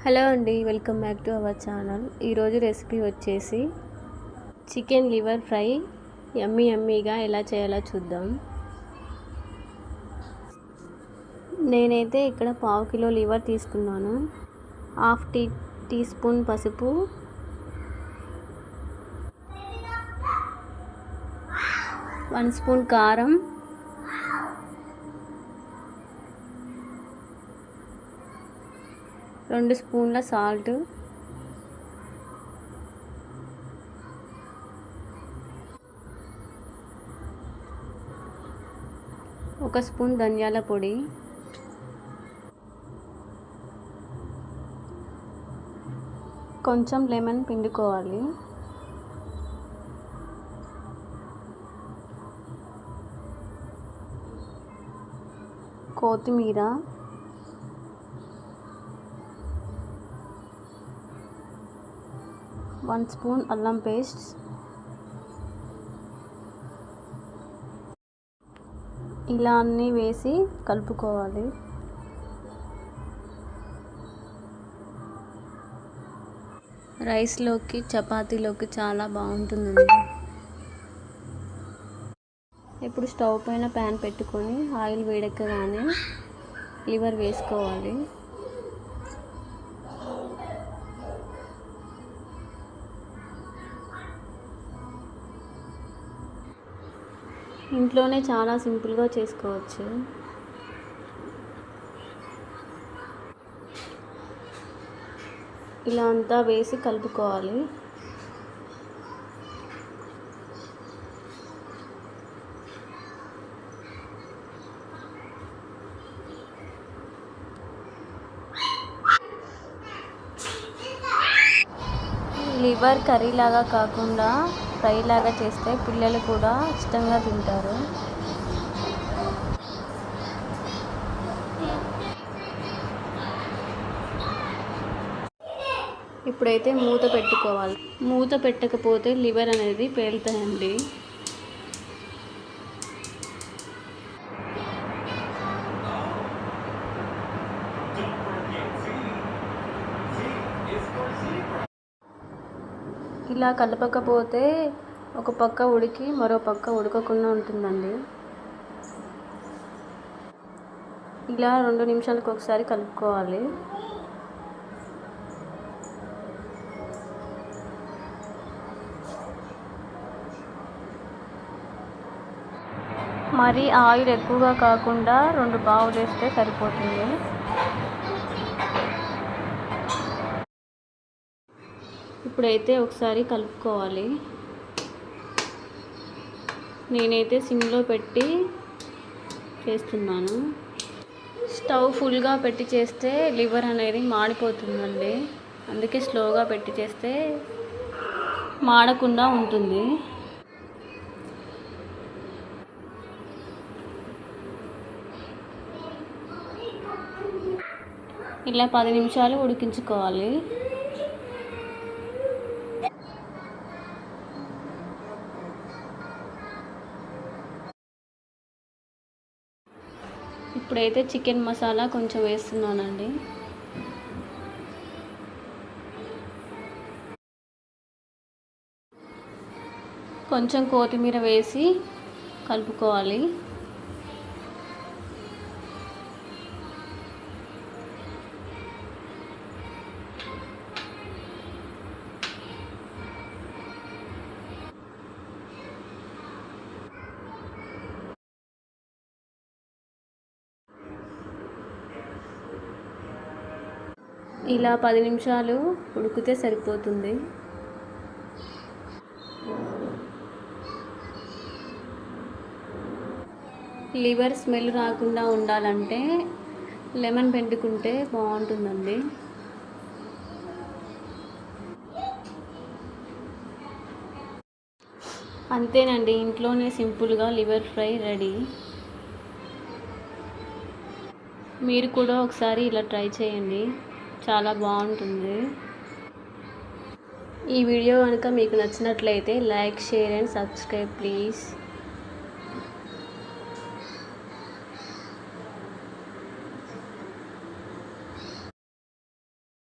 Hello అండి, welcome back to our channel. ఈరోజు recipe వచ్చేసి చికెన్ లివర్ ఫ్రై యమ్మీగా ఎలా చేయాలో చూద్దాం. నేనైతే ఇక్కడ 1/2 కిలో లివర్ తీసుకున్నాను. 1/2 టీ స్పూన్ పసుపు, 1 స్పూన్ కారం, 2 స్పూన్ల సాల్ట్, 1 స్పూన్ ధనియాల పొడి, కొంచెం లెమన్ పిండుకోవాలి, కొత్తిమీర, వన్ స్పూన్ అల్లం పేస్ట్, ఇలా అన్నీ వేసి కలుపుకోవాలి. రైస్లోకి చపాతీలోకి చాలా బాగుంటుందండి. ఇప్పుడు స్టవ్ పైన ప్యాన్ పెట్టుకొని ఆయిల్ వేడెక్కగానే లివర్ వేసుకోవాలి. ఇంట్లోనే చాలా సింపుల్గా చేసుకోవచ్చు. ఇలా అంతా వేసి కలుపుకోవాలి. లివర్ కర్రీ లాగా కాకుండా ఫ్రై లాగా చేస్తే పిల్లలు కూడా ఇష్టంగా తింటారు. ఇప్పుడైతే మూత పెట్టుకోవాలి. మూత పెట్టకపోతే లివర్ అనేది పేలుతాయండి. ఇలా కలపకపోతే ఒక పక్క ఉడికి మరో పక్క ఉడకకుండా ఉంటుందండి. ఇలా 2 నిమిషాలకు ఒకసారి కలుపుకోవాలి. మరి ఆయిల్ ఎక్కువగా కాకుండా 2 పావులు వేస్తే సరిపోతుంది. ఇప్పుడైతే ఒకసారి కలుపుకోవాలి. నేనైతే సిమ్లో పెట్టి చేస్తున్నాను. స్టవ్ ఫుల్గా పెట్టి చేస్తే లివర్ అనేది మాడిపోతుందండి. అందుకే స్లోగా పెట్టి చేస్తే మాడకుండా ఉంటుంది. ఇలా 10 నిమిషాలు ఉడికించుకోవాలి. ఇప్పుడైతే చికెన్ మసాలా కొంచెం వేస్తున్నానండి. కొంచెం కొత్తిమీర వేసి కలుపుకోవాలి. ఇలా 10 నిమిషాలు ఉడికితే సరిపోతుంది. లివర్ స్మెల్ రాకుండా ఉండాలంటే లెమన్ పిండుకుంటే బాగుంటుందండి. అంతేనండి, ఇంట్లోనే సింపుల్గా లివర్ ఫ్రై రెడీ. మీరు కూడా ఒకసారి ఇలా ట్రై చేయండి, చాలా బాగుంటుంది. ఈ వీడియో కనుక మీకు నచ్చినట్లయితే like, share and subscribe please.